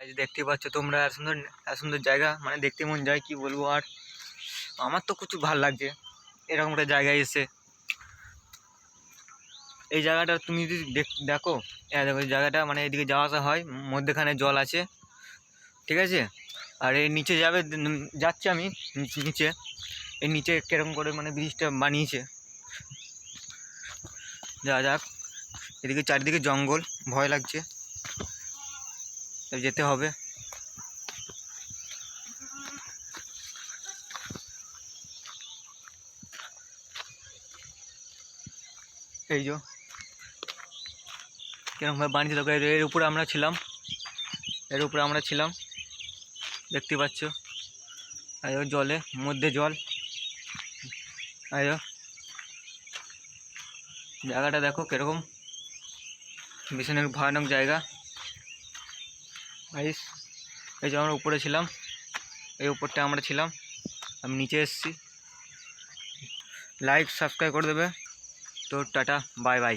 এই যে দেখতে পাচ্ছ তোমরা এত সুন্দর জায়গা, মানে দেখতে মন যায়, কি বলবো। আর আমার তো কিছু ভালো লাগছে এরকম একটা জায়গায় এসে। এই জায়গাটা তুমি যদি দেখো, দেখো এই জায়গাটা, মানে এদিকে যাওয়া আসা হয়, মধ্যেখানে জল আছে, ঠিক আছে। আর এর নিচে যাচ্ছি আমি নিচে। এর নিচে কিরকম করে মানে ব্রিজটা বানিয়েছে, যা যাক। এদিকে চারিদিকে জঙ্গল, ভয় লাগছে, যেতে হবে। এই যে কিরকমভাবে বানিয়েছিল, এর উপরে আমরা ছিলাম, দেখতে পাচ্ছ। আর জলে মধ্যে জল, আর জায়গাটা দেখো কিরকম ভীষণ ভয়ানক জায়গা। এই যে আমরা উপরে ছিলাম, এই উপরটা আমরা ছিলাম, আমি নিচে এসেছি। লাইক সাবস্ক্রাইব করে দেবে। তো টাটা, বাই বাই।